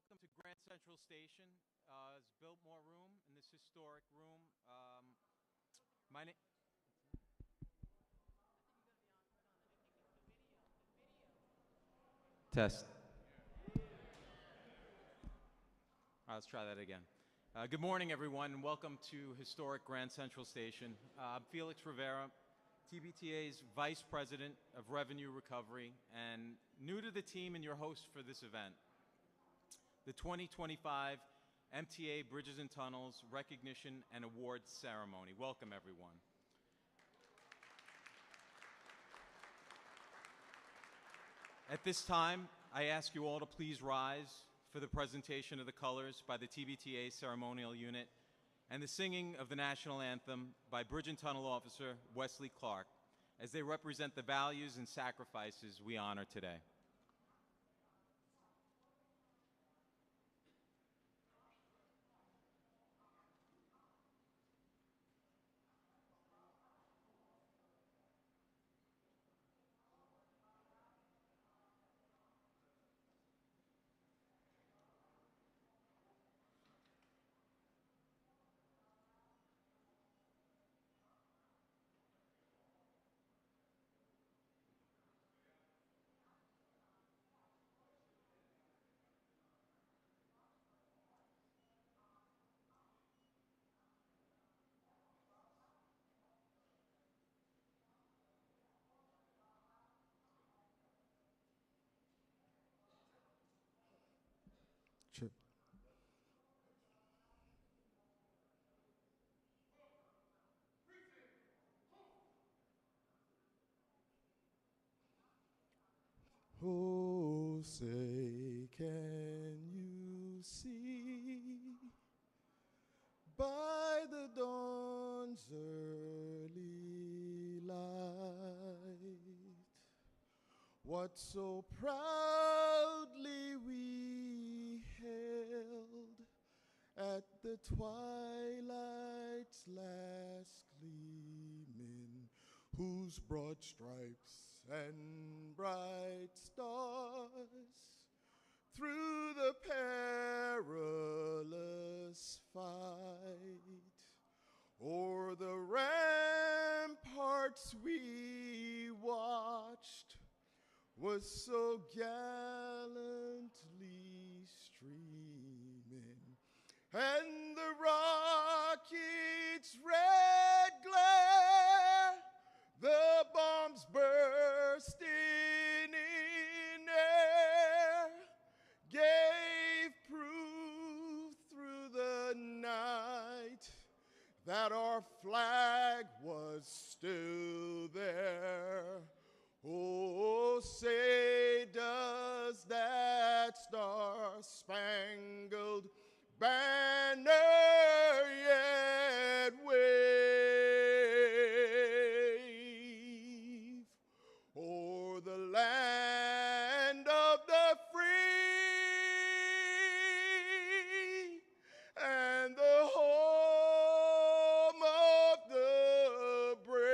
Welcome to Grand Central Station. It's built more room in this historic room. My name. Test. Let's try that again. Good morning, everyone, and welcome to historic Grand Central Station. I'm Felix Rivera, TBTA's Vice President of Revenue Recovery, and new to the team and your host for this event. The 2025 MTA Bridges and Tunnels Recognition and Awards Ceremony. Welcome, everyone. At this time, I ask you all to please rise for the presentation of the colors by the TBTA Ceremonial Unit and the singing of the National Anthem by Bridge and Tunnel Officer Wesley Clark, as they represent the values and sacrifices we honor today. Sure. Oh, say, can you see by the dawn's early light what so proudly we hailed at the twilight's last gleaming, whose broad stripes and bright stars through the perilous fight o'er the ramparts we watched was so gallantly streaming, and the rocket's red glare, the bombs bursting in air, gave proof through the night that our flag was still there. Oh, say does that star-spangled banner yet wave o'er the land of the free and the home of the brave?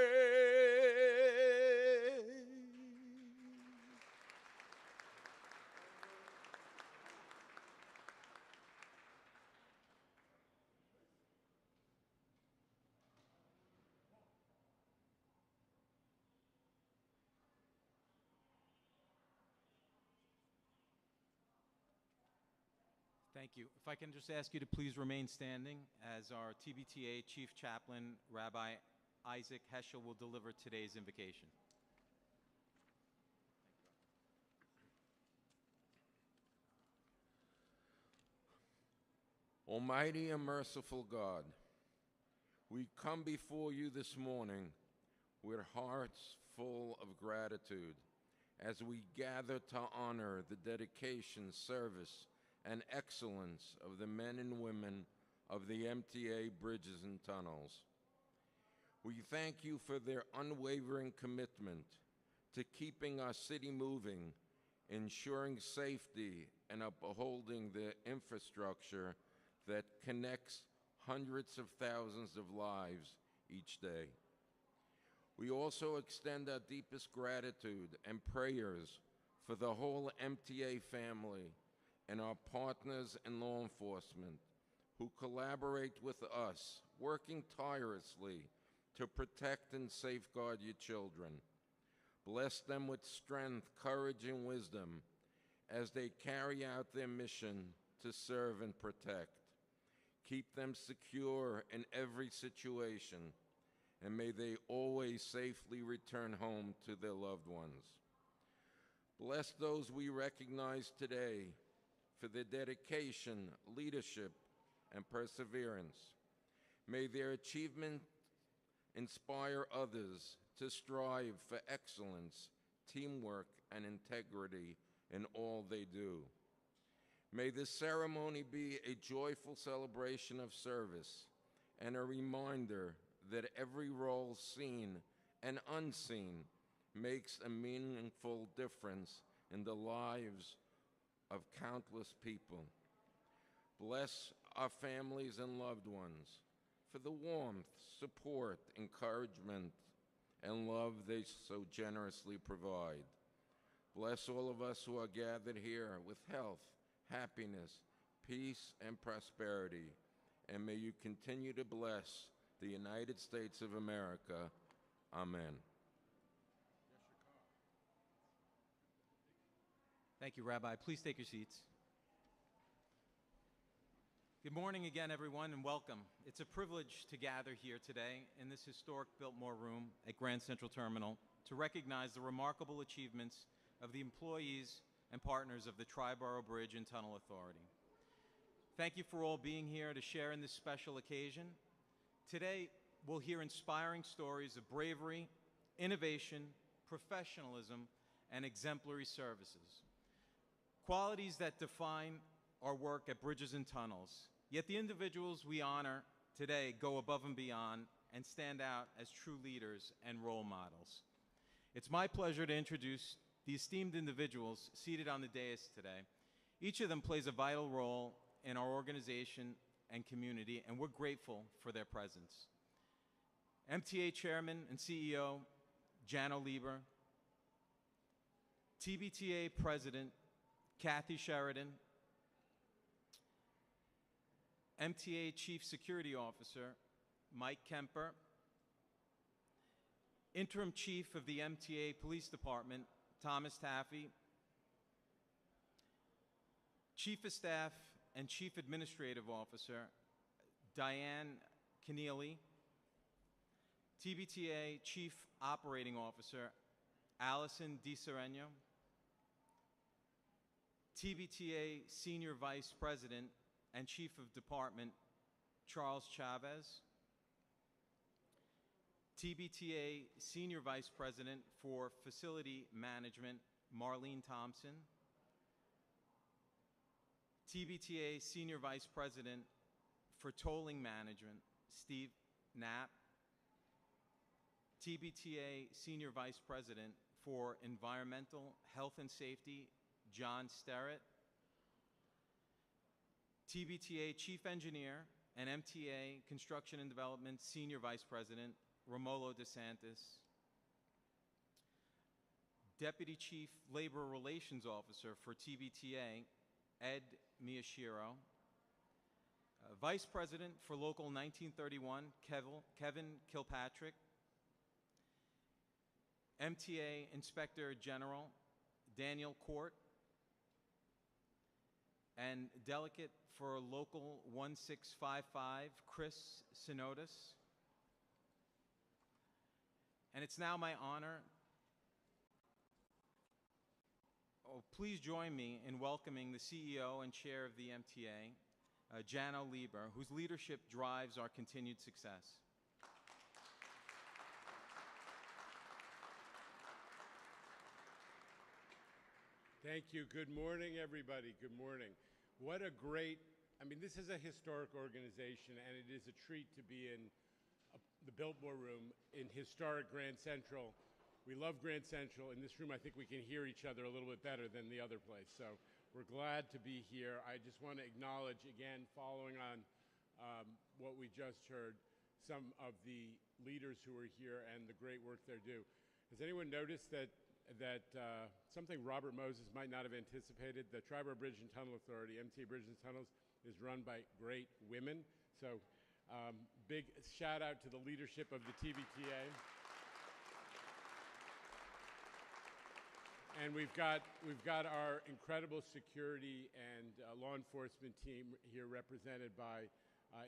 Thank you. If I can just ask you to please remain standing as our TBTA Chief Chaplain, Rabbi Isaac Heschel, will deliver today's invocation. Almighty and merciful God, we come before you this morning with hearts full of gratitude as we gather to honor the dedication, service, and excellence of the men and women of the MTA Bridges and Tunnels. We thank you for their unwavering commitment to keeping our city moving, ensuring safety, and upholding the infrastructure that connects hundreds of thousands of lives each day. We also extend our deepest gratitude and prayers for the whole MTA family and our partners in law enforcement who collaborate with us, working tirelessly to protect and safeguard your children. Bless them with strength, courage, and wisdom as they carry out their mission to serve and protect. Keep them secure in every situation, and may they always safely return home to their loved ones. Bless those we recognize today for their dedication, leadership, and perseverance. May their achievement inspire others to strive for excellence, teamwork, and integrity in all they do. May this ceremony be a joyful celebration of service and a reminder that every role seen and unseen makes a meaningful difference in the lives of countless people. Bless our families and loved ones for the warmth, support, encouragement, and love they so generously provide. Bless all of us who are gathered here with health, happiness, peace, and prosperity, and may you continue to bless the United States of America. Amen. Thank you, Rabbi. Please take your seats. Good morning again, everyone, and welcome. It's a privilege to gather here today in this historic Biltmore Room at Grand Central Terminal to recognize the remarkable achievements of the employees and partners of the Triborough Bridge and Tunnel Authority. Thank you for all being here to share in this special occasion. Today, we'll hear inspiring stories of bravery, innovation, professionalism, and exemplary services. Qualities that define our work at Bridges and Tunnels. Yet the individuals we honor today go above and beyond and stand out as true leaders and role models. It's my pleasure to introduce the esteemed individuals seated on the dais today. Each of them plays a vital role in our organization and community, and we're grateful for their presence. MTA Chairman and CEO, Jano Lieber. TBTA President, Kathy Sheridan. MTA Chief Security Officer, Mike Kemper. Interim Chief of the MTA Police Department, Thomas Taffy. Chief of Staff and Chief Administrative Officer, Diane Keneally. TBTA Chief Operating Officer, Allison DiSereno. TBTA Senior Vice President and Chief of Department, Charles Chavez. TBTA Senior Vice President for Facility Management, Marlene Thompson. TBTA Senior Vice President for Tolling Management, Steve Knapp. TBTA Senior Vice President for Environmental Health and Safety, John Sterrett. TBTA Chief Engineer and MTA Construction and Development Senior Vice President, Romulo DeSantis. Deputy Chief Labor Relations Officer for TBTA, Ed Miyashiro. Vice President for Local 1931, Kevin Kilpatrick. MTA Inspector General, Daniel Court. And Delegate for Local 1655, Chris Sinotis. And it's now my honor. Please join me in welcoming the CEO and Chair of the MTA, Jano Lieber, whose leadership drives our continued success. Thank you. Good morning, everybody. Good morning. What a great, this is a historic organization, and it is a treat to be in the Biltmore Room in historic Grand Central. We love Grand Central. In this room, I think we can hear each other a little bit better than the other place. So we're glad to be here. I just want to acknowledge, again, following on what we just heard, some of the leaders who are here and the great work they do. Has anyone noticed that that something Robert Moses might not have anticipated. The Triborough Bridge and Tunnel Authority, MTA Bridges and Tunnels, is run by great women. So big shout out to the leadership of the TBTA. And we've got our incredible security and law enforcement team here represented by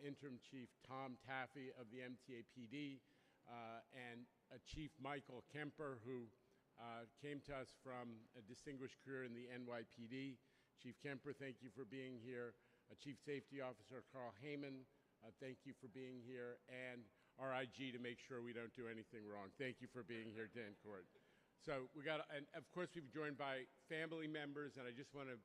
Interim Chief Tom Taffy of the MTA PD and Chief Michael Kemper, who came to us from a distinguished career in the NYPD. Chief Kemper, thank you for being here. Chief Safety Officer Carl Heyman, thank you for being here. And our IG to make sure we don't do anything wrong. Thank you for being here, Dan Court. So we got, and of course we've joined by family members, and I just want to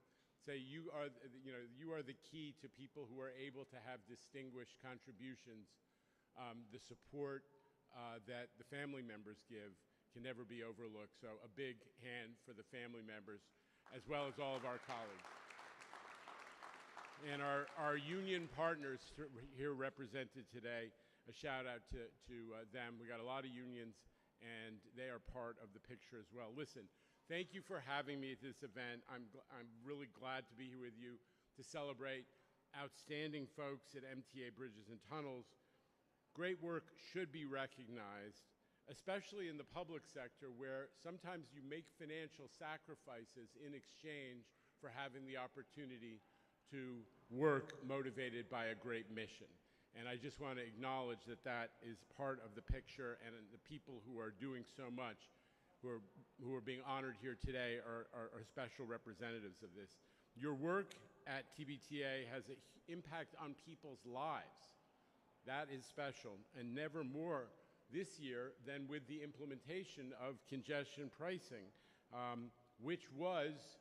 say you are the key to people who are able to have distinguished contributions. The support that the family members give can never be overlooked. So a big hand for the family members, as well as all of our colleagues. And our union partners here represented today, a shout out to them. We got a lot of unions, and they are part of the picture as well. Listen, thank you for having me at this event. I'm really glad to be here with you to celebrate outstanding folks at MTA Bridges and Tunnels. Great work should be recognized, especially in the public sector, where sometimes you make financial sacrifices in exchange for having the opportunity to work motivated by a great mission. And I just want to acknowledge that that is part of the picture, and the people who are doing so much, who are being honored here today, are special representatives of this. Your work at TBTA has an impact on people's lives. That is special, and never more this year than with the implementation of congestion pricing, which was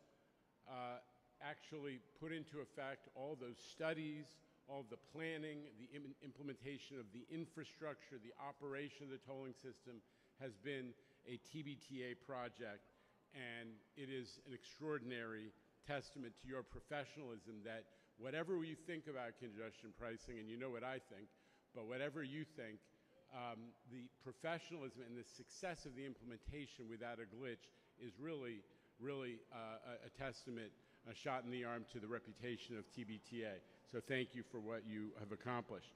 actually put into effect. All those studies, all the planning, the implementation of the infrastructure, the operation of the tolling system has been a TBTA project, and it is an extraordinary testament to your professionalism that whatever you think about congestion pricing, and you know what I think, but whatever you think, the professionalism and the success of the implementation without a glitch is really, really a testament, a shot in the arm to the reputation of TBTA. So thank you for what you have accomplished.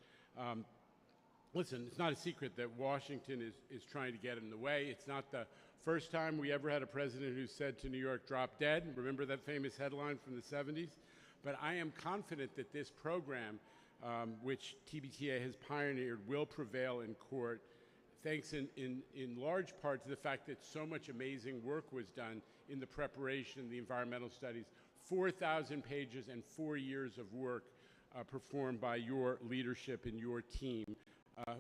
Listen, it's not a secret that Washington is trying to get in the way. It's not the first time we ever had a president who said to New York, drop dead. Remember that famous headline from the 70s? But I am confident that this program, which TBTA has pioneered, will prevail in court, thanks in large part to the fact that so much amazing work was done in the preparation, the environmental studies, 4,000 pages and 4 years of work performed by your leadership and your team,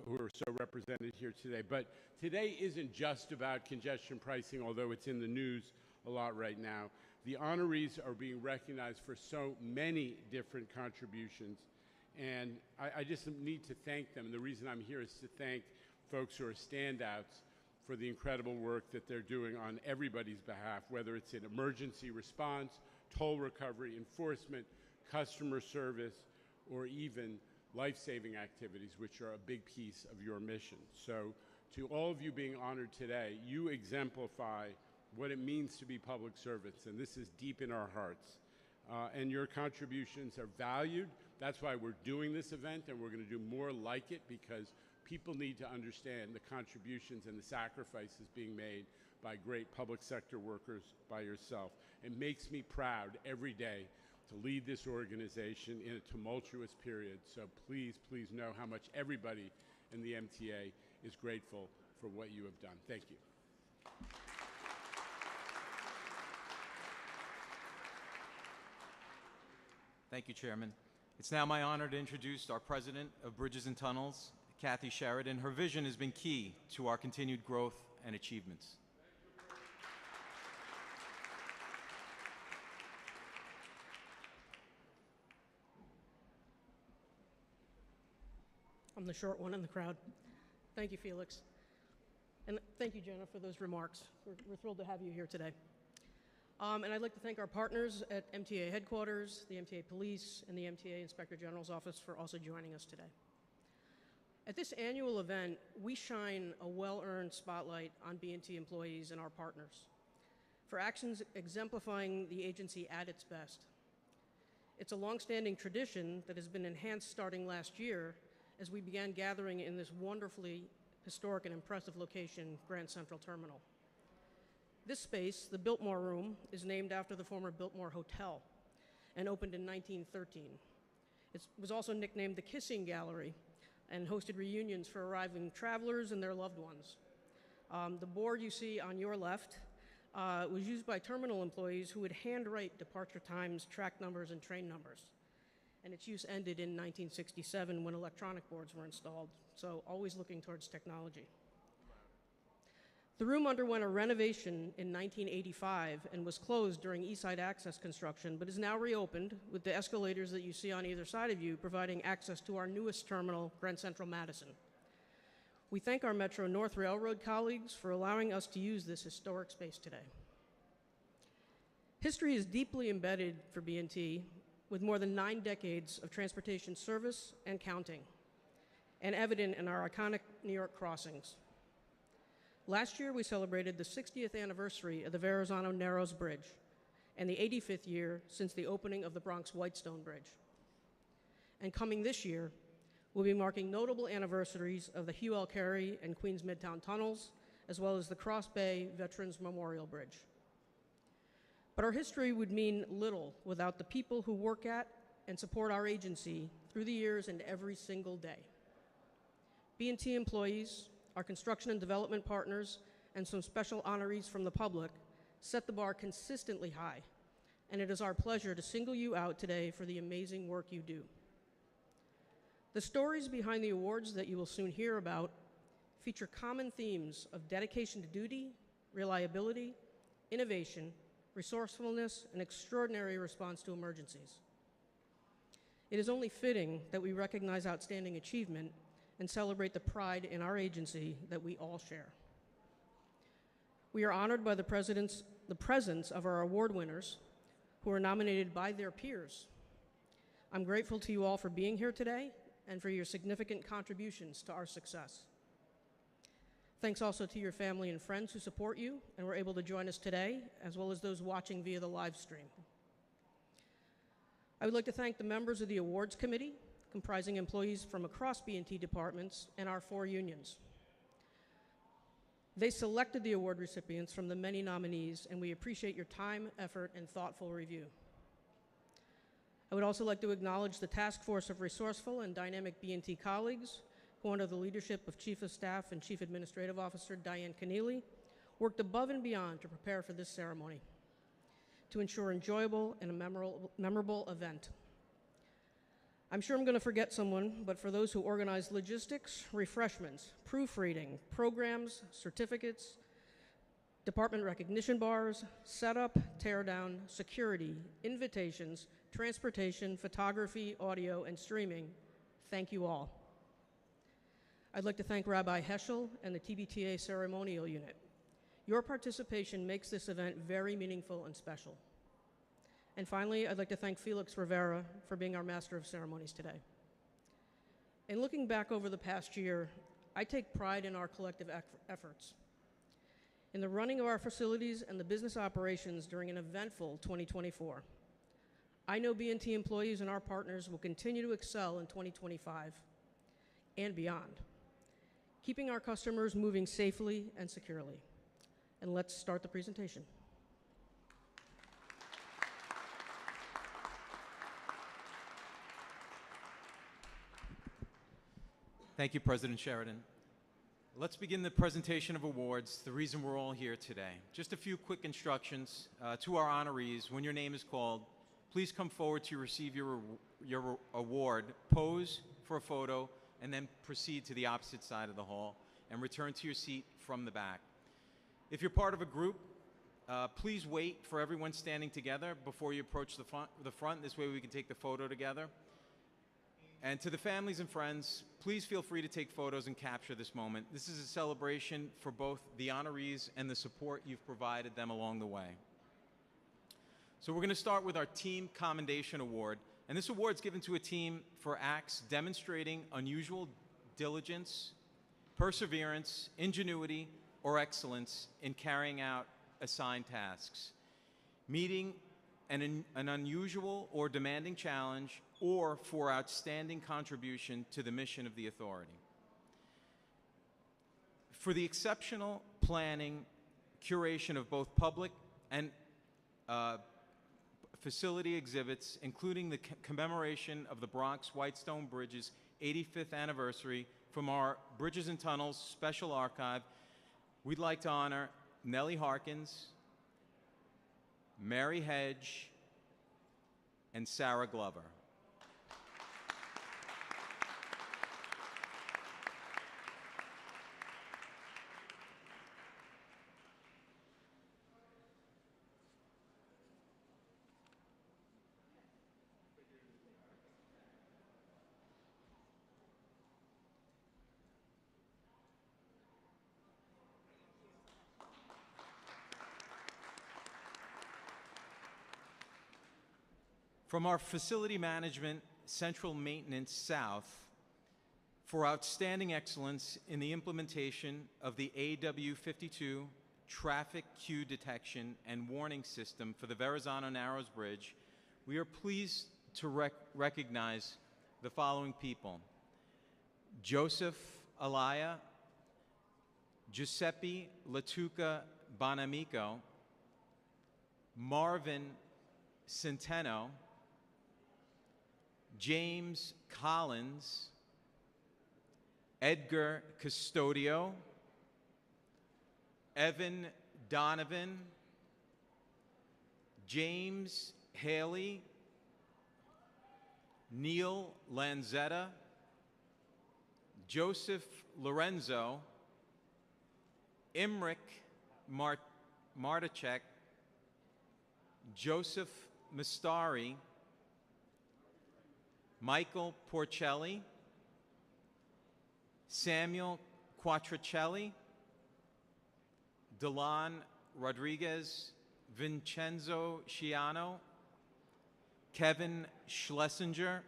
who are so represented here today. But today isn't just about congestion pricing, although it's in the news a lot right now. The honorees are being recognized for so many different contributions, and I just need to thank them. And the reason I'm here is to thank folks who are standouts for the incredible work that they're doing on everybody's behalf, whether it's in emergency response, toll recovery, enforcement, customer service, or even life-saving activities, which are a big piece of your mission. So to all of you being honored today, you exemplify what it means to be public servants, and this is deep in our hearts. And your contributions are valued. That's why we're doing this event, and we're going to do more like it, because people need to understand the contributions and the sacrifices being made by great public sector workers, by yourself. It makes me proud every day to lead this organization in a tumultuous period. So please, please know how much everybody in the MTA is grateful for what you have done. Thank you. Thank you, Chairman. It's now my honor to introduce our President of Bridges and Tunnels, Kathy Sheridan. Her vision has been key to our continued growth and achievements. I'm the short one in the crowd. Thank you, Felix. And thank you, Jenna, for those remarks. We're thrilled to have you here today. And I'd like to thank our partners at MTA headquarters, the MTA Police, and the MTA Inspector General's office for also joining us today. At this annual event, we shine a well-earned spotlight on B&T employees and our partners. for actions exemplifying the agency at its best. It's a longstanding tradition that has been enhanced starting last year as we began gathering in this wonderfully historic and impressive location, Grand Central Terminal. This space, the Biltmore Room, is named after the former Biltmore Hotel and opened in 1913. It was also nicknamed the Kissing Gallery and hosted reunions for arriving travelers and their loved ones. The board you see on your left was used by terminal employees who would handwrite departure times, track numbers, and train numbers. And its use ended in 1967 when electronic boards were installed, so always looking towards technology. The room underwent a renovation in 1985 and was closed during Eastside Access construction, but is now reopened with the escalators that you see on either side of you providing access to our newest terminal, Grand Central Madison. We thank our Metro North Railroad colleagues for allowing us to use this historic space today. History is deeply embedded for B&T with more than 9 decades of transportation service and counting, and evident in our iconic New York crossings. Last year, we celebrated the 60th anniversary of the Verrazano Narrows Bridge and the 85th year since the opening of the Bronx Whitestone Bridge. And coming this year, we'll be marking notable anniversaries of the Hugh L. Carey and Queens Midtown Tunnels, as well as the Cross Bay Veterans Memorial Bridge. But our history would mean little without the people who work at and support our agency through the years and every single day. B&T employees, our construction and development partners, and some special honorees from the public set the bar consistently high, and it is our pleasure to single you out today for the amazing work you do. The stories behind the awards that you will soon hear about feature common themes of dedication to duty, reliability, innovation, resourcefulness, and extraordinary response to emergencies. It is only fitting that we recognize outstanding achievement and celebrate the pride in our agency that we all share. We are honored by the presence of our award winners who are nominated by their peers. I'm grateful to you all for being here today and for your significant contributions to our success. Thanks also to your family and friends who support you and were able to join us today, as well as those watching via the live stream. I would like to thank the members of the awards committee, comprising employees from across B&T departments and our 4 unions. They selected the award recipients from the many nominees, and we appreciate your time, effort, and thoughtful review. I would also like to acknowledge the task force of resourceful and dynamic B&T colleagues who, under the leadership of Chief of Staff and Chief Administrative Officer Diane Keneally, worked above and beyond to prepare for this ceremony to ensure enjoyable and a memorable event. I'm sure I'm going to forget someone, but for those who organize logistics, refreshments, proofreading, programs, certificates, department recognition bars, setup, teardown, security, invitations, transportation, photography, audio, and streaming, thank you all. I'd like to thank Rabbi Heschel and the TBTA Ceremonial Unit. Your participation makes this event very meaningful and special. And finally, I'd like to thank Felix Rivera for being our Master of Ceremonies today. In looking back over the past year, I take pride in our collective efforts. In the running of our facilities and the business operations during an eventful 2024. I know B&T employees and our partners will continue to excel in 2025 and beyond, keeping our customers moving safely and securely. And let's start the presentation. Thank you, President Sheridan. Let's begin the presentation of awards, the reason we're all here today. Just a few quick instructions to our honorees. When your name is called, please come forward to receive your award, pose for a photo, and then proceed to the opposite side of the hall and return to your seat from the back. If you're part of a group, please wait for everyone standing together before you approach the front. This way we can take the photo together. And to the families and friends, please feel free to take photos and capture this moment. This is a celebration for both the honorees and the support you've provided them along the way. So we're going to start with our Team Commendation Award. And this award is given to a team for acts demonstrating unusual diligence, perseverance, ingenuity, or excellence in carrying out assigned tasks, meeting an unusual or demanding challenge, or for outstanding contribution to the mission of the authority. For the exceptional planning, curation of both public and facility exhibits, including the commemoration of the Bronx Whitestone Bridge's 85th anniversary from our Bridges and Tunnels Special Archive, we'd like to honor Nellie Harkins, Mary Hedge, and Sarah Glover. From our Facility Management Central Maintenance South, for outstanding excellence in the implementation of the AW52 traffic queue detection and warning system for the Verrazano Narrows Bridge, we are pleased to recognize the following people: Joseph Alaya, Giuseppe Latuca Bonamico, Marvin Centeno, James Collins, Edgar Custodio, Evan Donovan, James Haley, Neil Lanzetta, Joseph Lorenzo, Imric Martacek, Joseph Mastari, Michael Porcelli, Samuel Quattrocelli, Delon Rodriguez, Vincenzo Sciano, Kevin Schlesinger,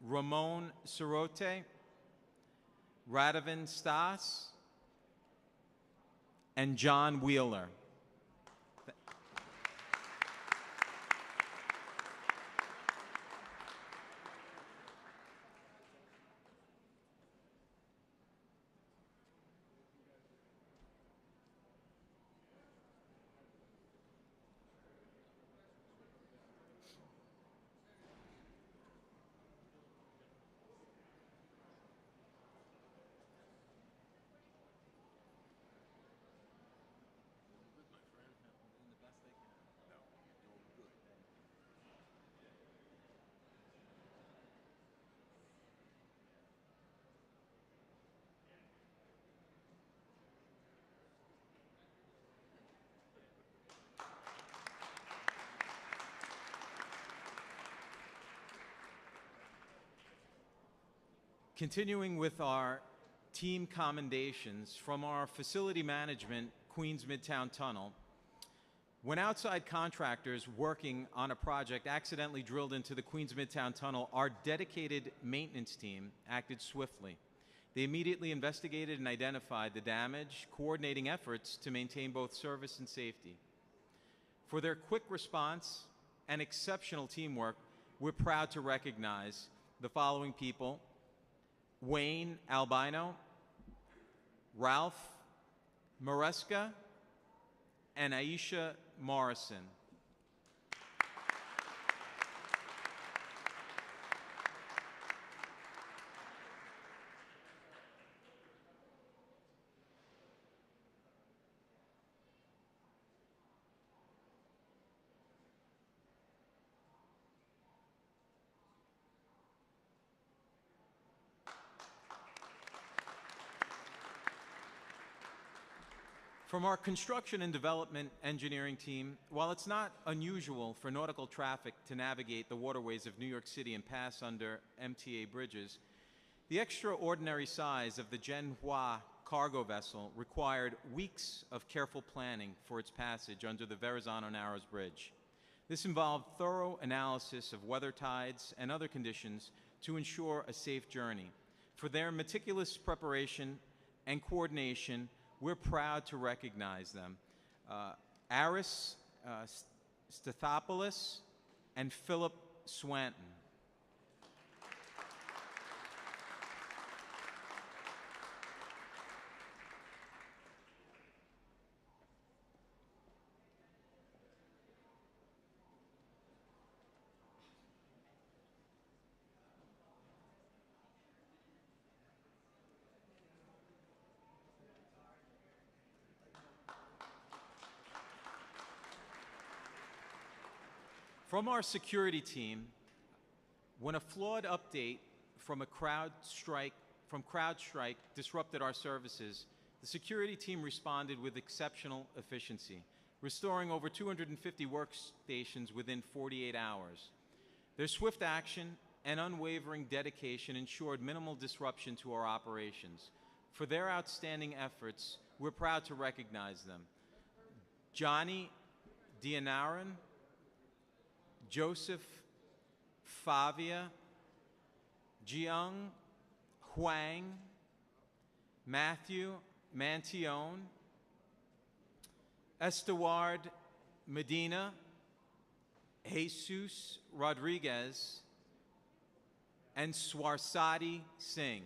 Ramon Sirote, Radovan Stas, and John Wheeler. Continuing with our team commendations from our facility management, Queens Midtown Tunnel, when outside contractors working on a project accidentally drilled into the Queens Midtown Tunnel, our dedicated maintenance team acted swiftly. They immediately investigated and identified the damage, coordinating efforts to maintain both service and safety. For their quick response and exceptional teamwork, we're proud to recognize the following people: Wayne Albino, Ralph Maresca, and Aisha Morrison. From our construction and development engineering team, while it's not unusual for nautical traffic to navigate the waterways of New York City and pass under MTA bridges, the extraordinary size of the Genhua cargo vessel required weeks of careful planning for its passage under the Verrazano Narrows Bridge. This involved thorough analysis of weather tides and other conditions to ensure a safe journey. For their meticulous preparation and coordination, we're proud to recognize them. Aris Stathopoulos, and Philip Swanton. From our security team, when a flawed update from CrowdStrike disrupted our services, the security team responded with exceptional efficiency, restoring over 250 workstations within 48 hours. Their swift action and unwavering dedication ensured minimal disruption to our operations. For their outstanding efforts, we're proud to recognize them. Johnny Dianaran, Joseph Favia, Jiang Huang, Matthew Mantione, Esteward Medina, Jesus Rodriguez, and Swarsadi Singh.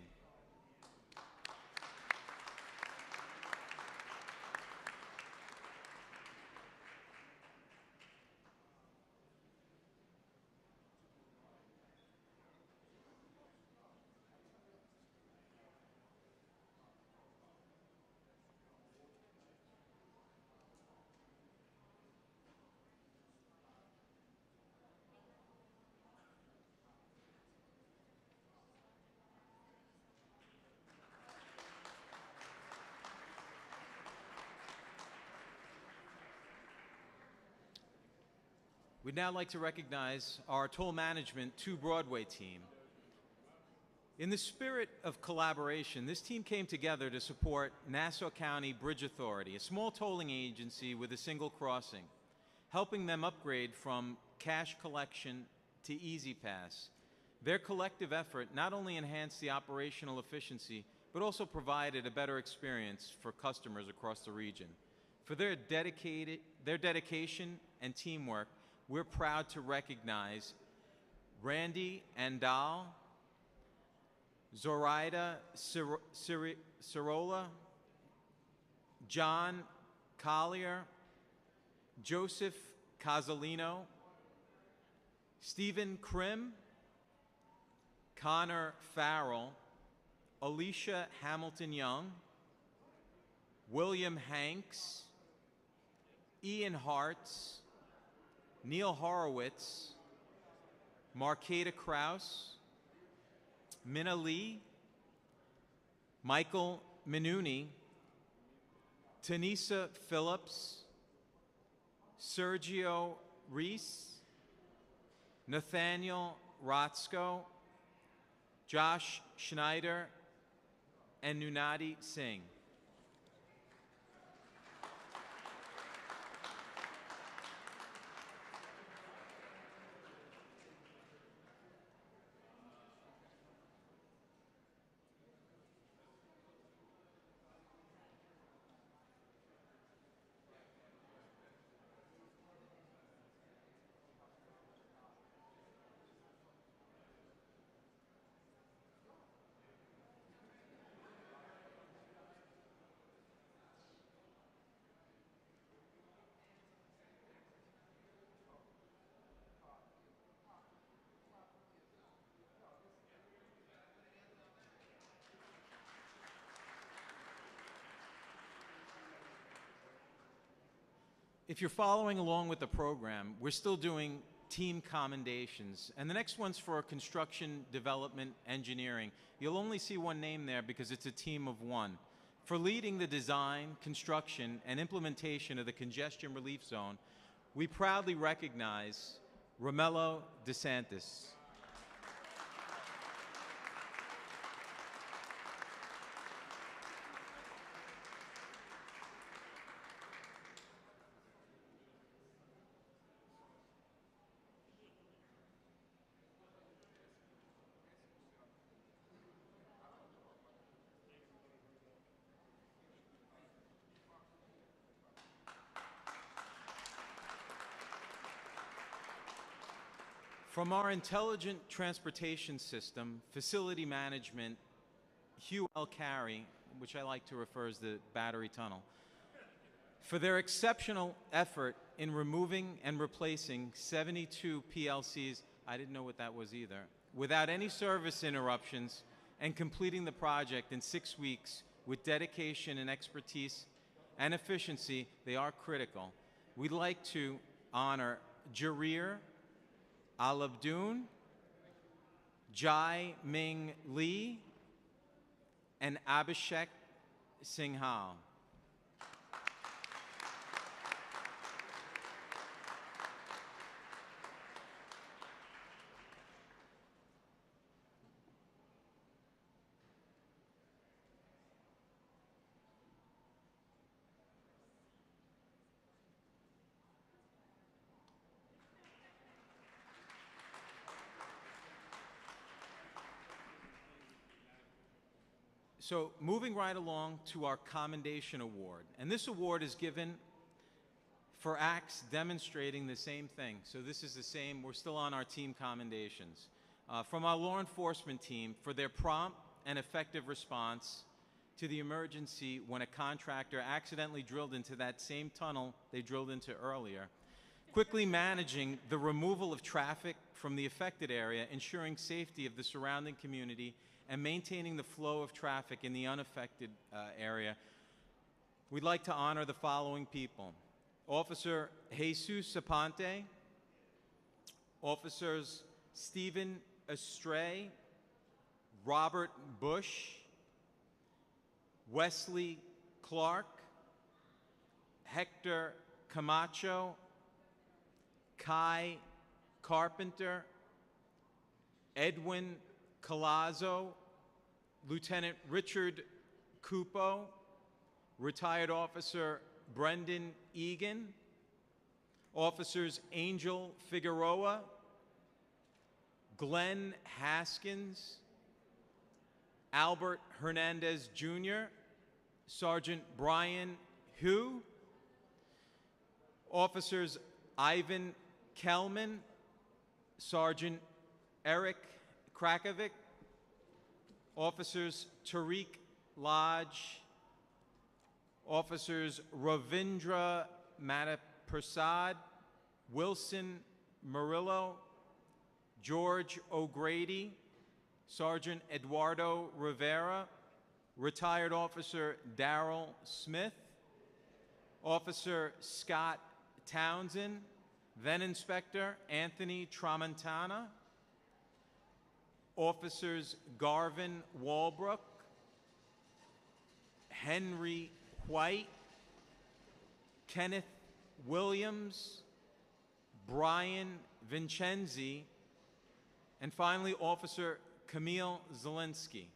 We'd now like to recognize our toll management 2 Broadway team. In the spirit of collaboration, this team came together to support Nassau County Bridge Authority, a small tolling agency with a single crossing, helping them upgrade from cash collection to Easy Pass. Their collective effort not only enhanced the operational efficiency, but also provided a better experience for customers across the region. For their dedication and teamwork, we're proud to recognize Randy Andal, Zoraida Cirola, John Collier, Joseph Casalino, Stephen Krim, Connor Farrell, Alicia Hamilton Young, William Hanks, Ian Hartz, Neil Horowitz, Marketa Kraus, Minna Lee, Michael Minuni, Tanisa Phillips, Sergio Reese, Nathaniel Rotzko, Josh Schneider, and Nunadi Singh. If you're following along with the program, we're still doing team commendations. And the next one's for construction, development, engineering. You'll only see one name there because it's a team of one. For leading the design, construction, and implementation of the congestion relief zone, we proudly recognize Romello DeSantis. From our intelligent transportation system, facility management, Hugh L. Carey, which I like to refer as the battery tunnel, for their exceptional effort in removing and replacing 72 PLCs, I didn't know what that was either, without any service interruptions, and completing the project in 6 weeks with dedication and expertise and efficiency. They are critical. We'd like to honor Jareer Alabdoon, Jai Ming Lee, and Abhishek Singhal. So moving right along to our Commendation Award. And this award is given for acts demonstrating the same thing. So this is the same, we're still on our team commendations. From our law enforcement team for their prompt and effective response to the emergency when a contractor accidentally drilled into that same tunnel they drilled into earlier. Quickly managing the removal of traffic from the affected area, ensuring safety of the surrounding community, and maintaining the flow of traffic in the unaffected area. We'd like to honor the following people: Officer Jesus Aponte, Officers Stephen Estray, Robert Bush, Wesley Clark, Hector Camacho, Kai Carpenter, Edwin Colazzo, Lieutenant Richard Cupo, Retired Officer Brendan Egan, Officers Angel Figueroa, Glenn Haskins, Albert Hernandez Jr., Sergeant Brian Hu, Officers Ivan Kelman, Sergeant Eric Krakovic, Officers Tariq Lodge, Officers Ravindra Mataprasad, Wilson Murillo, George O'Grady, Sergeant Eduardo Rivera, Retired Officer Darrell Smith, Officer Scott Townsend, then Inspector Anthony Tramontana, Officers Garvin Walbrook, Henry White, Kenneth Williams, Brian Vincenzi, and finally Officer Camille Zelensky.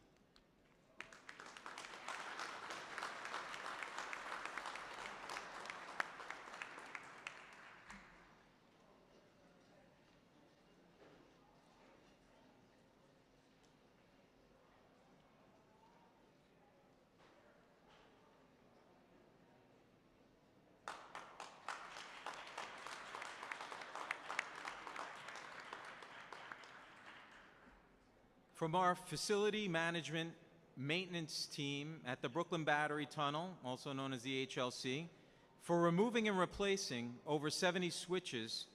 From our facility management maintenance team at the Brooklyn Battery Tunnel, also known as the HLC, for removing and replacing over 70 switches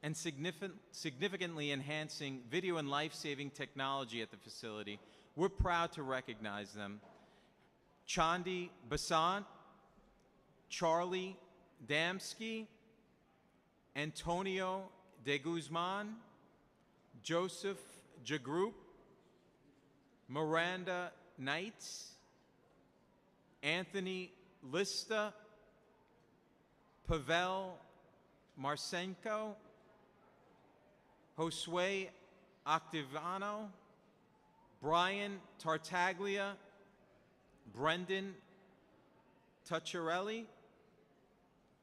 and significantly enhancing video and life-saving technology at the facility, we're proud to recognize them. Chandi Basant, Charlie Damsky, Antonio de Guzman, Joseph Jagroup, Miranda Knights, Anthony Lista, Pavel Marsenko, Josue Octaviano, Brian Tartaglia, Brendan Tucciarelli,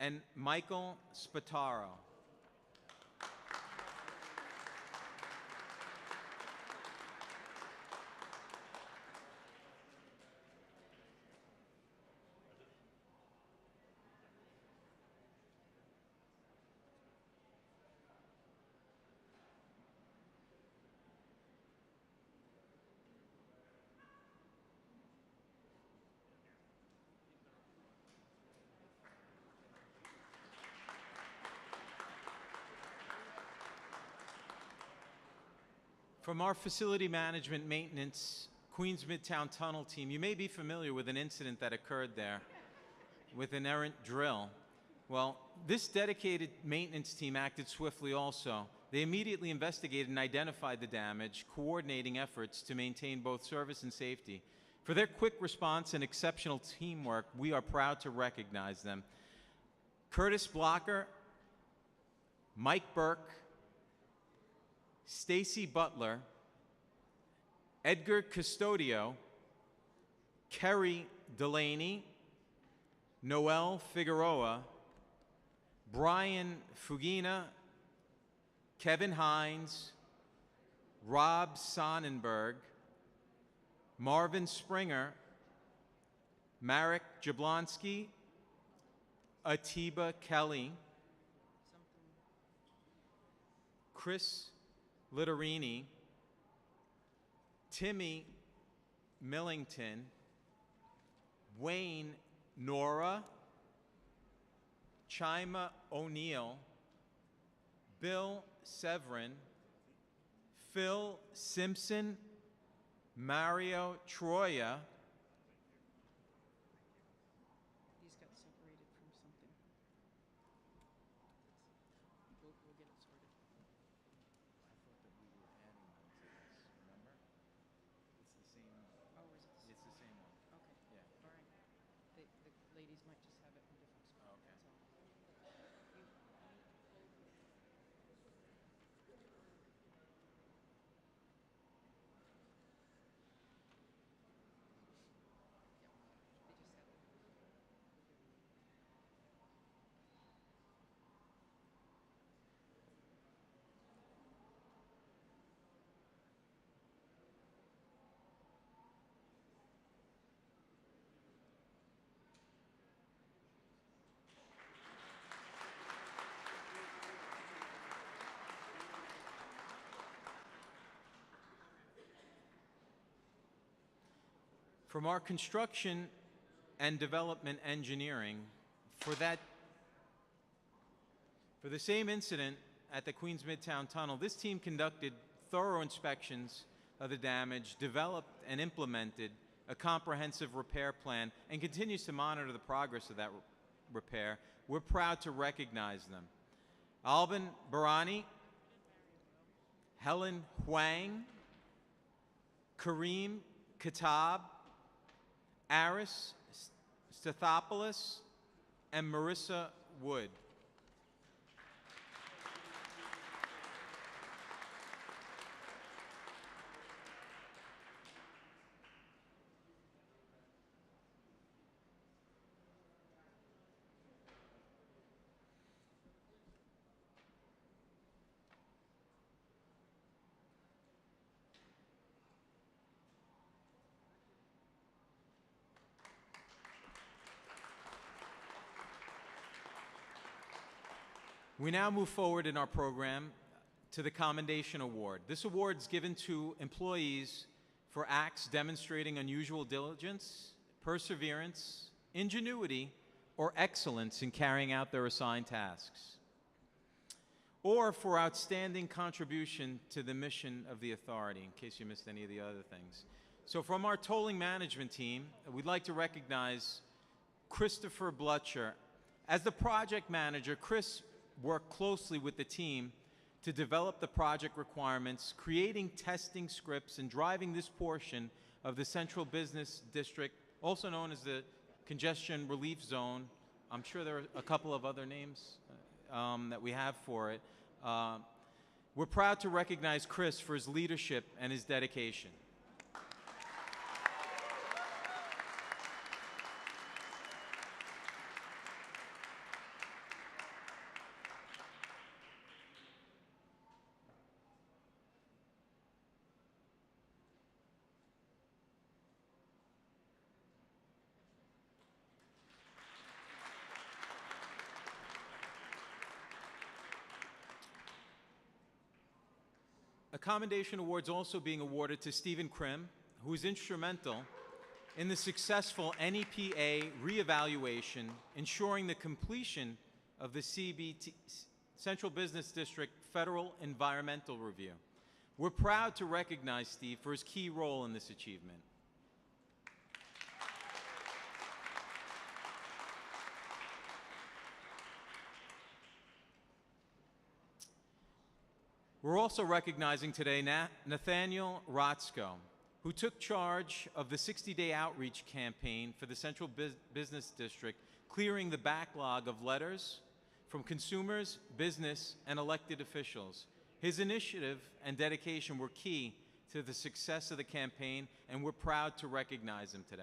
and Michael Spataro. From our facility management maintenance Queens Midtown Tunnel team, you may be familiar with an incident that occurred there with an errant drill. Well, this dedicated maintenance team acted swiftly also. They immediately investigated and identified the damage, coordinating efforts to maintain both service and safety. For their quick response and exceptional teamwork, we are proud to recognize them. Curtis Blocker, Mike Burke, Stacy Butler, Edgar Custodio, Kerry Delaney, Noel Figueroa, Brian Fugina, Kevin Hines, Rob Sonnenberg, Marvin Springer, Marek Jablonski, Atiba Kelly, Chris Litterini, Timmy Millington, Wayne Nora, Chima O'Neill, Bill Severin, Phil Simpson, Mario Troya, These got separated from something. We'll get it sorted. I thought that we were adding them to this, remember? It's the same, Oh, is it? it's the same one. Okay. Yeah. All right. The ladies might just have it in different spots. Okay. That's all. They just have it. From our construction and development engineering, for the same incident at the Queens Midtown Tunnel, this team conducted thorough inspections of the damage, developed and implemented a comprehensive repair plan, and continues to monitor the progress of that repair. We're proud to recognize them. Alban Barani, Helen Huang, Kareem Katab, Aris Stathopoulos, and Marissa Wood. We now move forward in our program to the Commendation Award. This award is given to employees for acts demonstrating unusual diligence, perseverance, ingenuity, or excellence in carrying out their assigned tasks, or for outstanding contribution to the mission of the authority, in case you missed any of the other things. So from our tolling management team, we'd like to recognize Christopher Blutcher. As the project manager, Chris worked closely with the team to develop the project requirements, creating testing scripts, and driving this portion of the Central Business District, also known as the Congestion Relief Zone. I'm sure there are a couple of other names that we have for it. We're proud to recognize Chris for his leadership and his dedication. A commendation award is also being awarded to Stephen Krim, who is instrumental in the successful NEPA reevaluation, ensuring the completion of the CBT, Central Business District Federal Environmental Review. We're proud to recognize Steve for his key role in this achievement. We're also recognizing today Nathaniel Rotzko, who took charge of the 60-day outreach campaign for the Central Business District, clearing the backlog of letters from consumers, business, and elected officials. His initiative and dedication were key to the success of the campaign, and we're proud to recognize him today.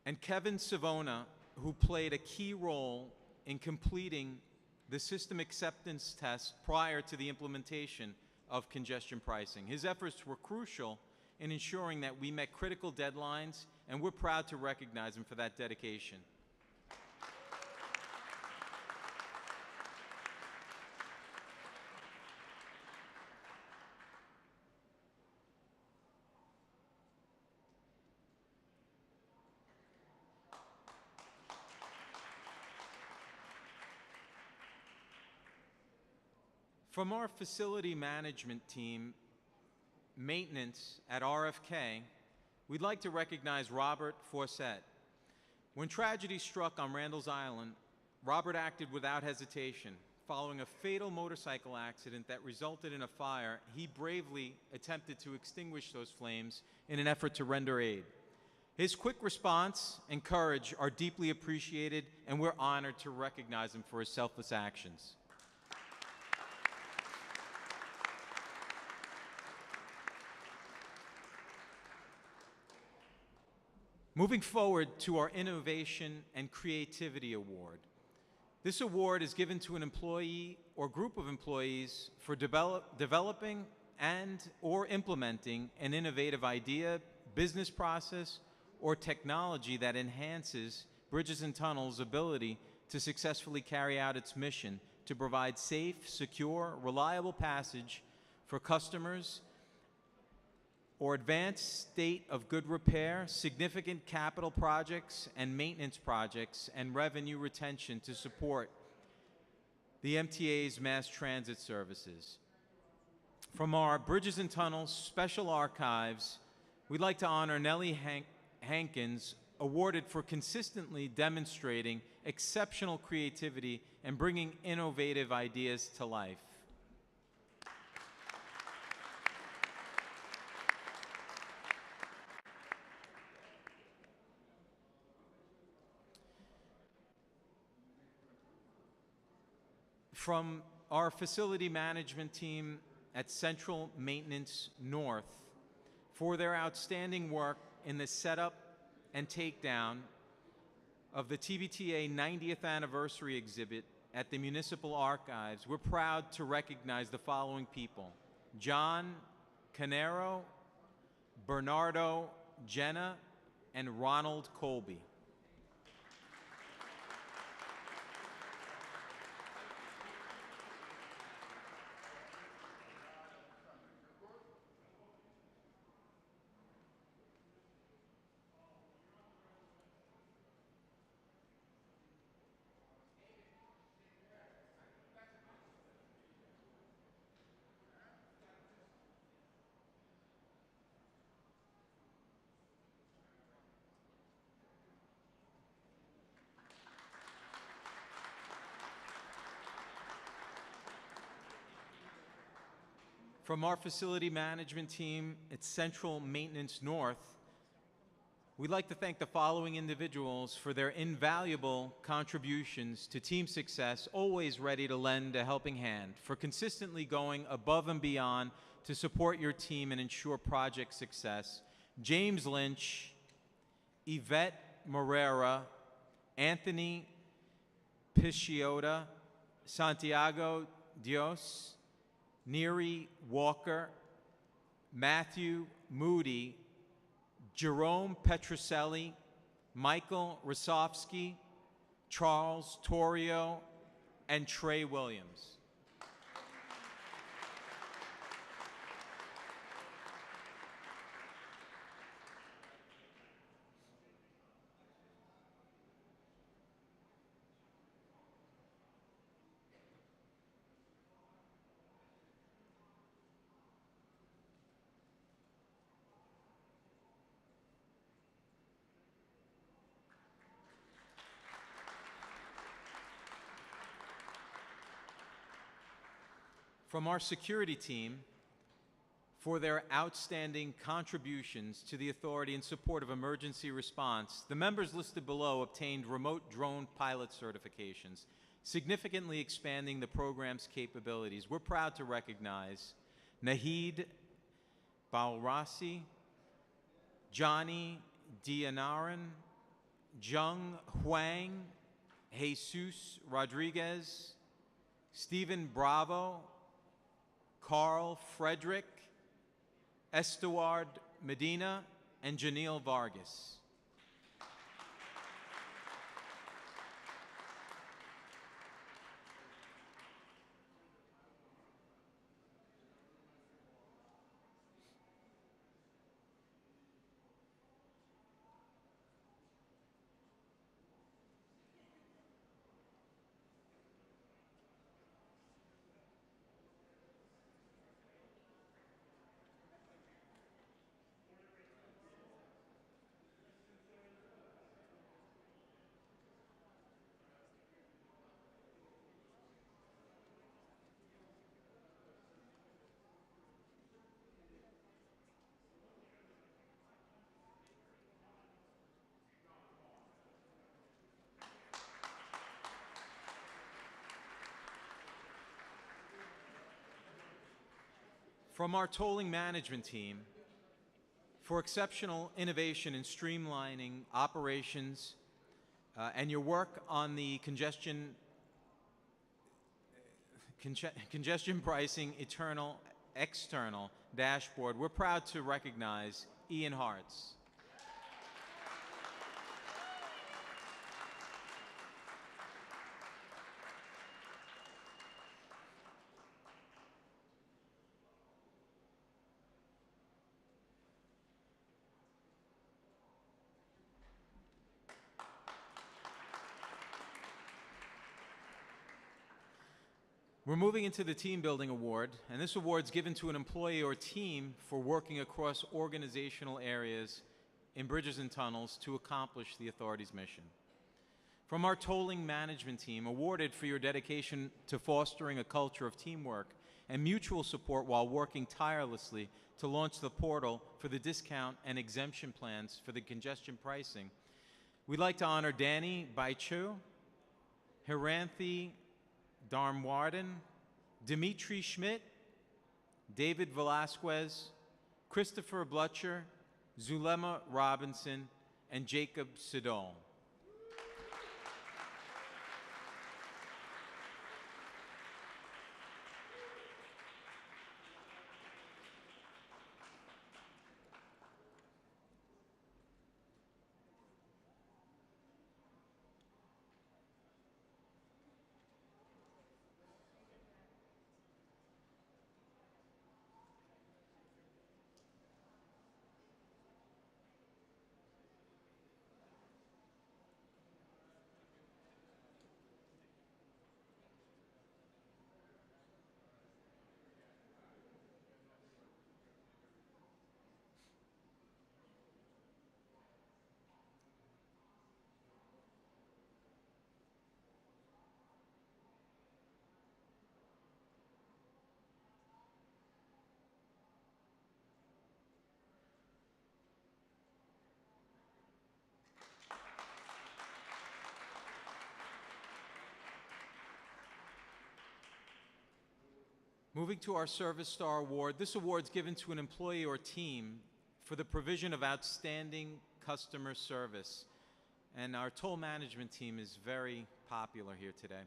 And Kevin Savona, who played a key role in completing the system acceptance test prior to the implementation of congestion pricing. His efforts were crucial in ensuring that we met critical deadlines, and we're proud to recognize him for that dedication. From our facility management team, maintenance at RFK, we'd like to recognize Robert Forsett. When tragedy struck on Randall's Island, Robert acted without hesitation. Following a fatal motorcycle accident that resulted in a fire, he bravely attempted to extinguish those flames in an effort to render aid. His quick response and courage are deeply appreciated, and we're honored to recognize him for his selfless actions. Moving forward to our Innovation and Creativity Award. This award is given to an employee or group of employees for developing and/or implementing an innovative idea, business process, or technology that enhances Bridges and Tunnels' ability to successfully carry out its mission to provide safe, secure, reliable passage for customers, or advanced state of good repair, significant capital projects and maintenance projects, and revenue retention to support the MTA's mass transit services. From our Bridges and Tunnels Special Archives, we'd like to honor Nellie Hankins, awarded for consistently demonstrating exceptional creativity and bringing innovative ideas to life. From our facility management team at Central Maintenance North for their outstanding work in the setup and takedown of the TBTA 90th anniversary exhibit at the Municipal Archives, we're proud to recognize the following people: John Canero, Bernardo Jenna, and Ronald Colby. From our facility management team at Central Maintenance North, we'd like to thank the following individuals for their invaluable contributions to team success, always ready to lend a helping hand, for consistently going above and beyond to support your team and ensure project success: James Lynch, Yvette Morera, Anthony Pisciota, Santiago Dios, Neary Walker, Matthew Moody, Jerome Petruselli, Michael Rosofsky, Charles Torrio, and Trey Williams. From our security team, for their outstanding contributions to the authority in support of emergency response, the members listed below obtained remote drone pilot certifications, significantly expanding the program's capabilities. We're proud to recognize Nahid Balrasi, Johnny Dianaran, Zheng Huang, Jesus Rodriguez, Stephen Bravo, Carl Frederick, Estuard Medina, and Janelle Vargas. From our tolling management team, for exceptional innovation in streamlining operations and your work on the congestion pricing external dashboard, we're proud to recognize Ian Hartz. We're moving into the Team Building Award, and this award's given to an employee or team for working across organizational areas in bridges and tunnels to accomplish the authority's mission. From our tolling management team, awarded for your dedication to fostering a culture of teamwork and mutual support while working tirelessly to launch the portal for the discount and exemption plans for the congestion pricing, we'd like to honor Danny Baichu, Hiranthi Darmwarden, Dimitri Schmidt, David Velasquez, Christopher Blutcher, Zulema Robinson, and Jacob Sidol. Moving to our Service Star Award, this award's given to an employee or team for the provision of outstanding customer service. And our toll management team is very popular here today.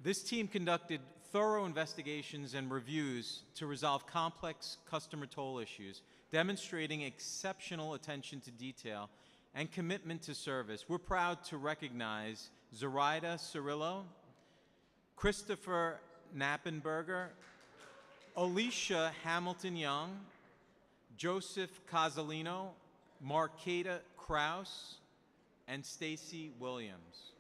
This team conducted thorough investigations and reviews to resolve complex customer toll issues, demonstrating exceptional attention to detail and commitment to service. We're proud to recognize Zoraida Cirillo, Christopher Knappenberger, Alicia Hamilton-Young, Joseph Casalino, Marketa Kraus, and Stacy Williams.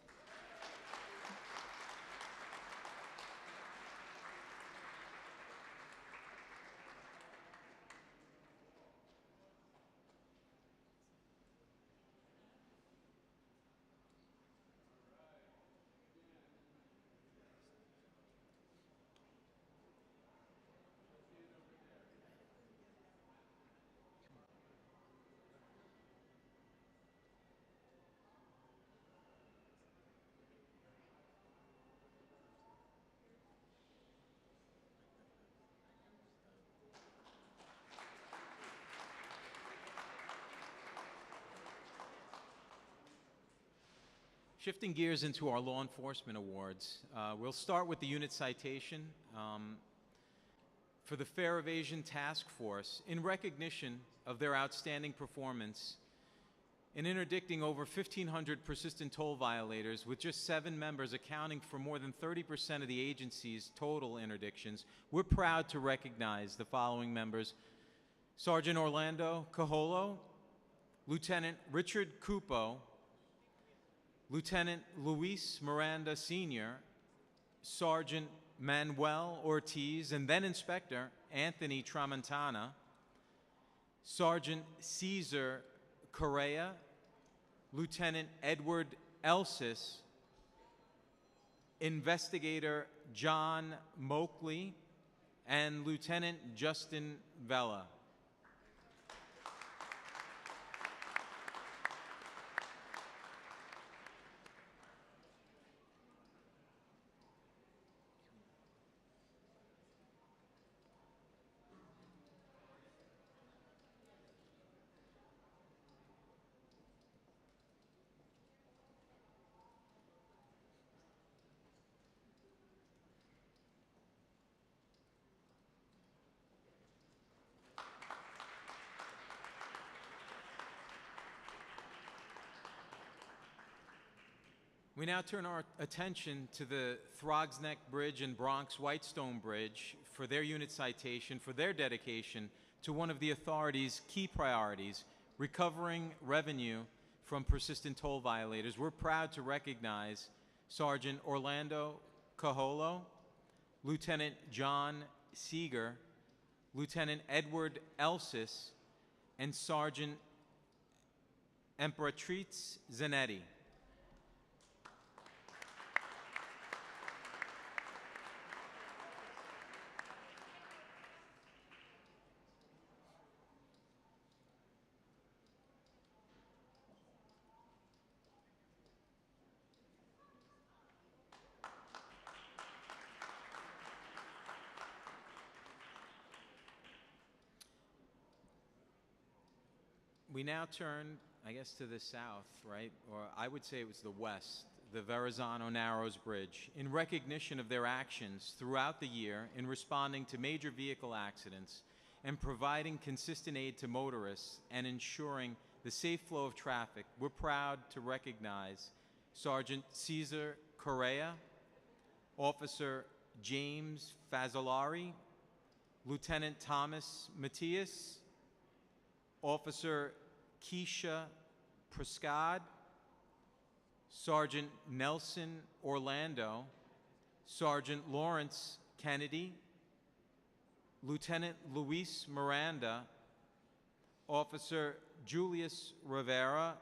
Shifting gears into our law enforcement awards, we'll start with the unit citation for the Fair Evasion Task Force in recognition of their outstanding performance in interdicting over 1,500 persistent toll violators, with just 7 members accounting for more than 30% of the agency's total interdictions. We're proud to recognize the following members: Sergeant Orlando Caholo, Lieutenant Richard Cupo, Lieutenant Luis Miranda Sr., Sergeant Manuel Ortiz, and then Inspector Anthony Tramontana, Sergeant Cesar Correa, Lieutenant Edward Elsis, Investigator John Moakley, and Lieutenant Justin Vela. We now turn our attention to the Throgsneck Bridge and Bronx Whitestone Bridge for their unit citation for their dedication to one of the authority's key priorities, recovering revenue from persistent toll violators. We're proud to recognize Sergeant Orlando Caholo, Lieutenant John Seeger, Lieutenant Edward Elsis, and Sergeant Emperatrice Zanetti. We now turn, I guess, to the south, right? Or I would say it was the west, the Verrazano Narrows Bridge, in recognition of their actions throughout the year in responding to major vehicle accidents and providing consistent aid to motorists and ensuring the safe flow of traffic. We're proud to recognize Sergeant Cesar Correa, Officer James Fazzolari, Lieutenant Thomas Matias, Officer Keisha Prescott, Sergeant Nelson Orlando, Sergeant Lawrence Kennedy, Lieutenant Luis Miranda, Officer Julius Rivera,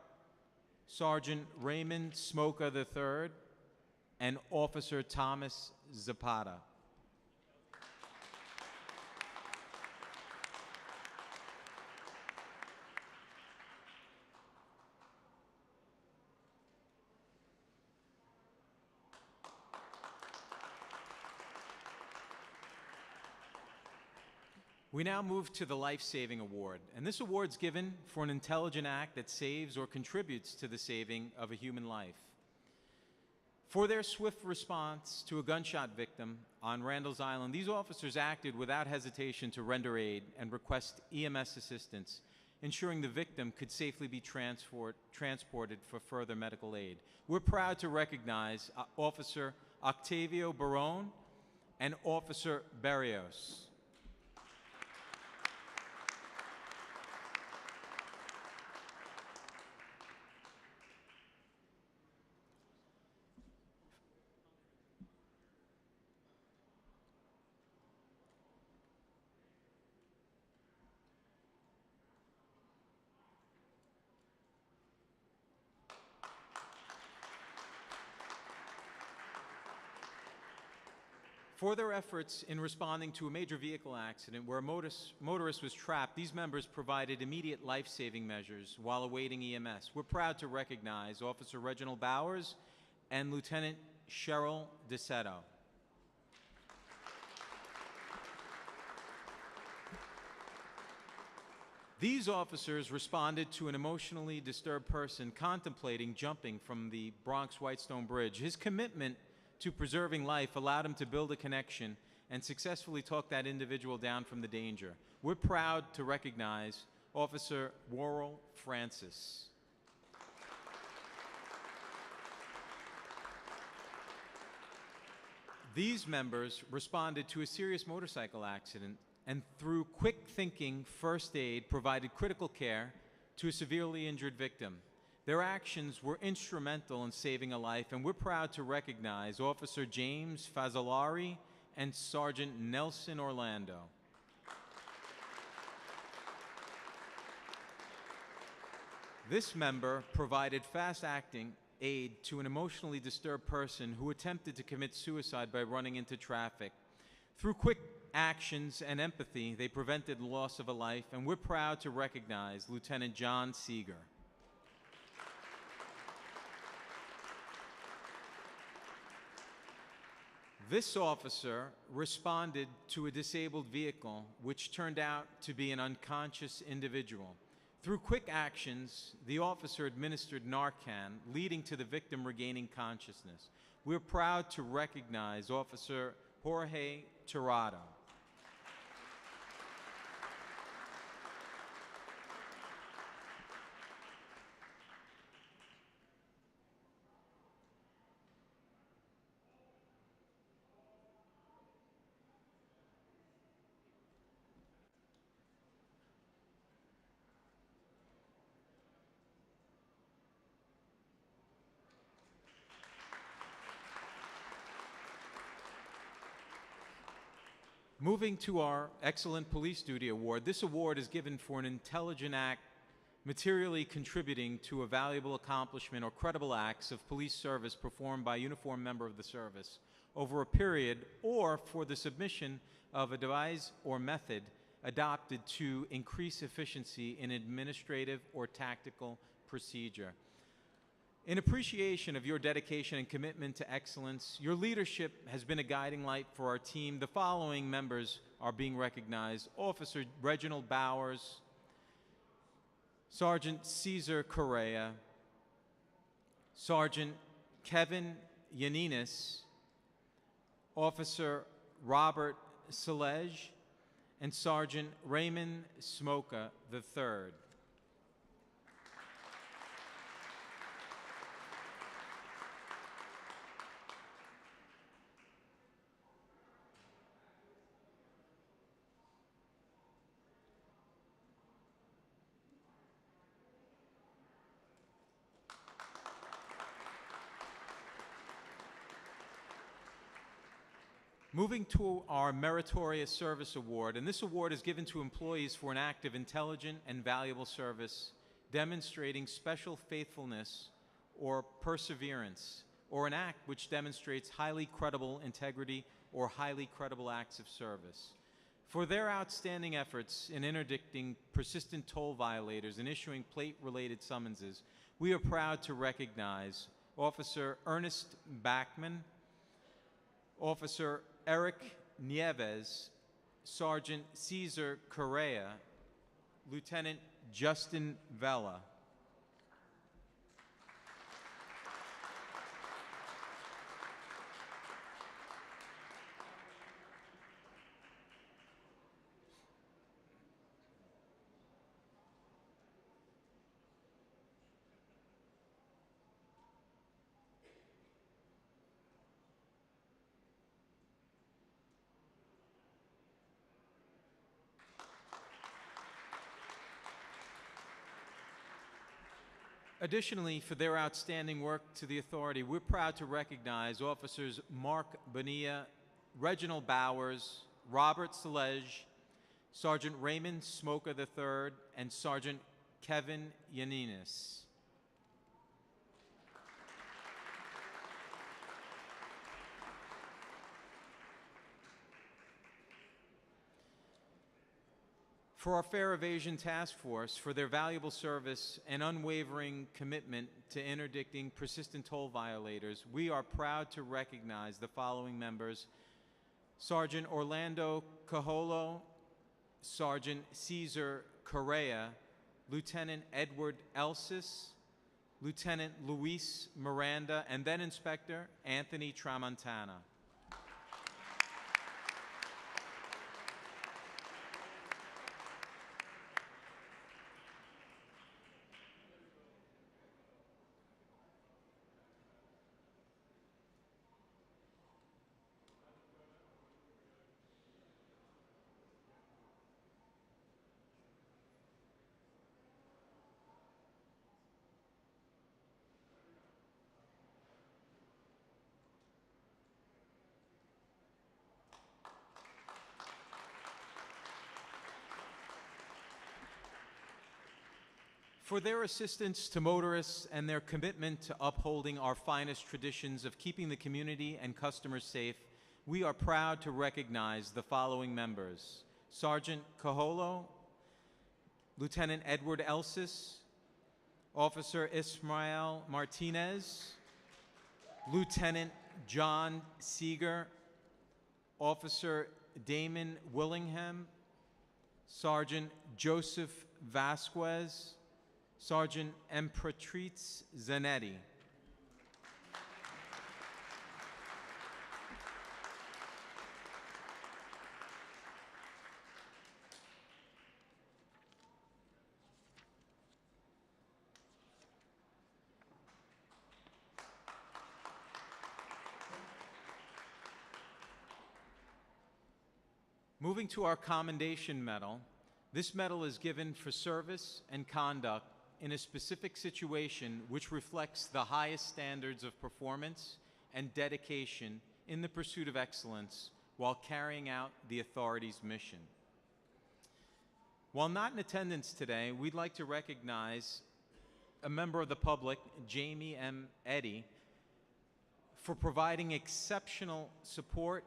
Sergeant Raymond Smoka III, and Officer Thomas Zapata. We now move to the Life Saving Award, and this award's given for an intelligent act that saves or contributes to the saving of a human life. For their swift response to a gunshot victim on Randall's Island, these officers acted without hesitation to render aid and request EMS assistance, ensuring the victim could safely be transported for further medical aid. We're proud to recognize Officer Octavio Barone and Officer Barrios. For their efforts in responding to a major vehicle accident where a motorist was trapped, these members provided immediate life-saving measures while awaiting EMS. We're proud to recognize Officer Reginald Bowers and Lieutenant Cheryl DeSetto. These officers responded to an emotionally disturbed person contemplating jumping from the Bronx Whitestone Bridge. His commitment to preserving life allowed him to build a connection and successfully talk that individual down from the danger. We're proud to recognize Officer Worrell Francis. These members responded to a serious motorcycle accident and through quick thinking first aid provided critical care to a severely injured victim. Their actions were instrumental in saving a life, and we're proud to recognize Officer James Fazzolari and Sergeant Nelson Orlando. This member provided fast-acting aid to an emotionally disturbed person who attempted to commit suicide by running into traffic. Through quick actions and empathy, they prevented the loss of a life, and we're proud to recognize Lieutenant John Seeger. This officer responded to a disabled vehicle, which turned out to be an unconscious individual. Through quick actions, the officer administered Narcan, leading to the victim regaining consciousness. We're proud to recognize Officer Jorge Tirado. Moving to our Excellent Police Duty Award, this award is given for an intelligent act materially contributing to a valuable accomplishment or credible acts of police service performed by a uniformed member of the service over a period, or for the submission of a device or method adopted to increase efficiency in administrative or tactical procedure. In appreciation of your dedication and commitment to excellence, your leadership has been a guiding light for our team. The following members are being recognized: Officer Reginald Bowers, Sergeant Cesar Correa, Sergeant Kevin Yaninis, Officer Robert Selej, and Sergeant Raymond Smoka III. Moving to our Meritorious Service Award, and this award is given to employees for an act of intelligent and valuable service, demonstrating special faithfulness or perseverance, or an act which demonstrates highly credible integrity or highly credible acts of service. For their outstanding efforts in interdicting persistent toll violators and issuing plate-related summonses, we are proud to recognize Officer Ernest Backman, Officer Eric Nieves, Sergeant Cesar Correa, Lieutenant Justin Vela. Additionally, for their outstanding work to the authority, we're proud to recognize Officers Mark Bonilla, Reginald Bowers, Robert Selej, Sergeant Raymond Smoka III, and Sergeant Kevin Yaninis. For our Fare Evasion Task Force, for their valuable service and unwavering commitment to interdicting persistent toll violators, we are proud to recognize the following members: Sergeant Orlando Cajolo, Sergeant Caesar Correa, Lieutenant Edward Elsis, Lieutenant Luis Miranda, and then Inspector Anthony Tramontana. For their assistance to motorists and their commitment to upholding our finest traditions of keeping the community and customers safe, we are proud to recognize the following members: Sergeant Caholo, Lieutenant Edward Elsis, Officer Ismael Martinez, Lieutenant John Seeger, Officer Damon Willingham, Sergeant Joseph Vasquez, Sergeant Emperatrice Zanetti. Moving to our Commendation Medal, this medal is given for service and conduct in a specific situation which reflects the highest standards of performance and dedication in the pursuit of excellence while carrying out the authority's mission. While not in attendance today, we'd like to recognize a member of the public, Jamie M. Eddy, for providing exceptional support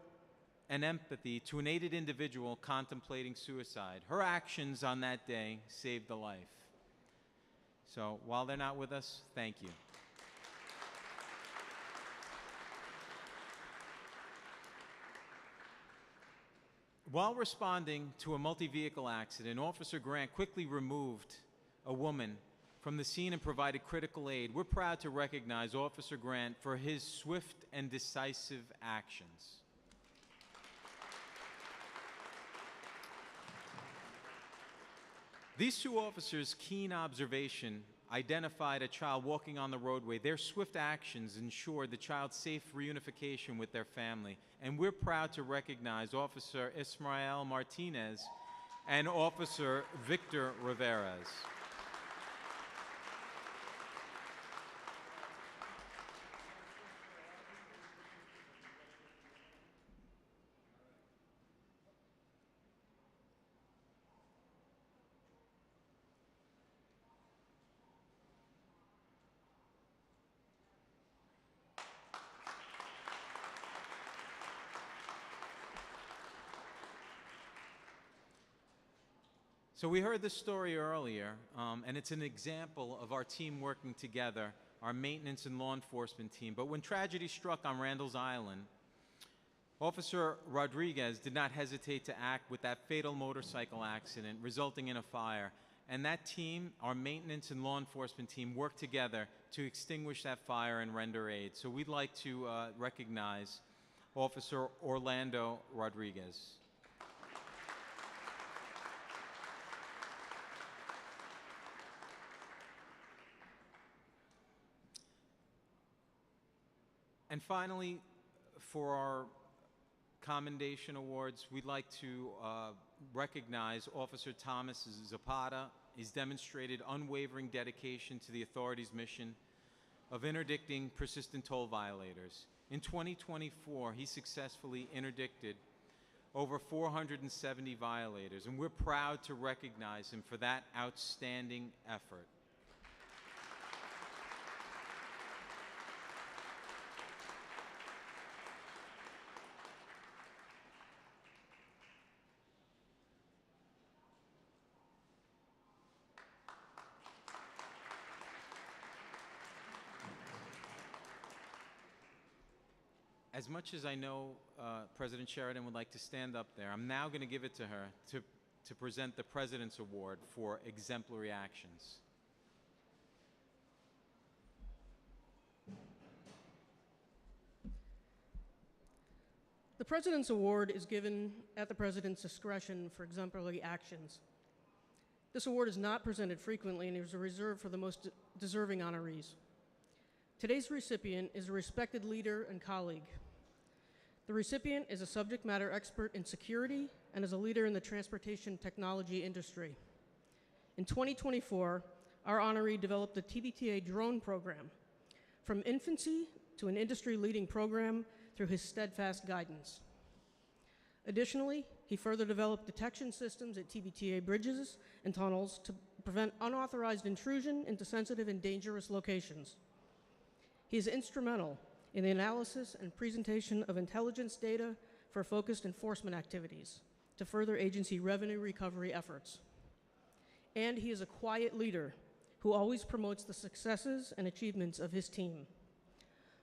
and empathy to an aided individual contemplating suicide. Her actions on that day saved a life. So while they're not with us, thank you. While responding to a multi-vehicle accident, Officer Grant quickly removed a woman from the scene and provided critical aid. We're proud to recognize Officer Grant for his swift and decisive actions. These two officers' keen observation identified a child walking on the roadway. Their swift actions ensured the child's safe reunification with their family. And we're proud to recognize Officer Ismael Martinez and Officer Victor Riveras. So we heard this story earlier, and it's an example of our team working together, our maintenance and law enforcement team. But when tragedy struck on Randall's Island, Officer Rodriguez did not hesitate to act with that fatal motorcycle accident resulting in a fire. And that team, our maintenance and law enforcement team, worked together to extinguish that fire and render aid. So we'd like to recognize Officer Orlando Rodriguez. And finally, for our Commendation Awards, we'd like to recognize Officer Thomas Zapata. He's demonstrated unwavering dedication to the authority's mission of interdicting persistent toll violators. In 2024, he successfully interdicted over 470 violators, and we're proud to recognize him for that outstanding effort. As much as I know President Sheridan would like to stand up there, I'm now going to give it to her to to present the President's Award for exemplary actions. The President's Award is given at the President's discretion for exemplary actions. This award is not presented frequently and is reserved for the most deserving honorees. Today's recipient is a respected leader and colleague. The recipient is a subject matter expert in security and is a leader in the transportation technology industry. In 2024, our honoree developed the TBTA drone program, from infancy to an industry-leading program through his steadfast guidance. Additionally, he further developed detection systems at TBTA bridges and tunnels to prevent unauthorized intrusion into sensitive and dangerous locations. He is instrumental in the analysis and presentation of intelligence data for focused enforcement activities to further agency revenue recovery efforts. And he is a quiet leader who always promotes the successes and achievements of his team.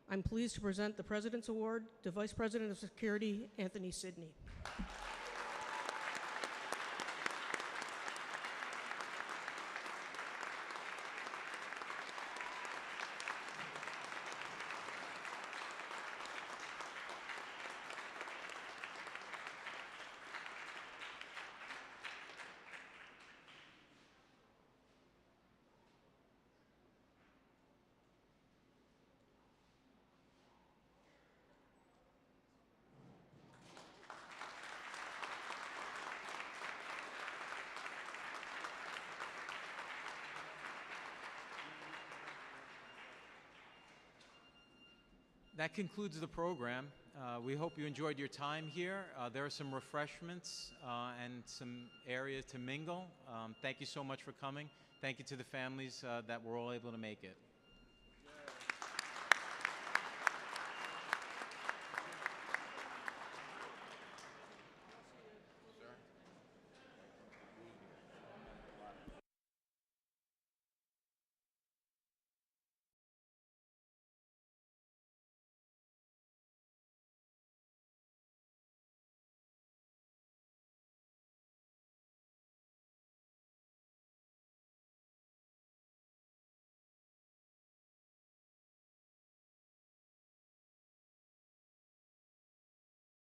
I'm pleased to present the President's Award to Vice President of Security, Anthony Sidney. That concludes the program. We hope you enjoyed your time here. There are some refreshments and some areas to mingle. Thank you so much for coming. Thank you to the families that were all able to make it.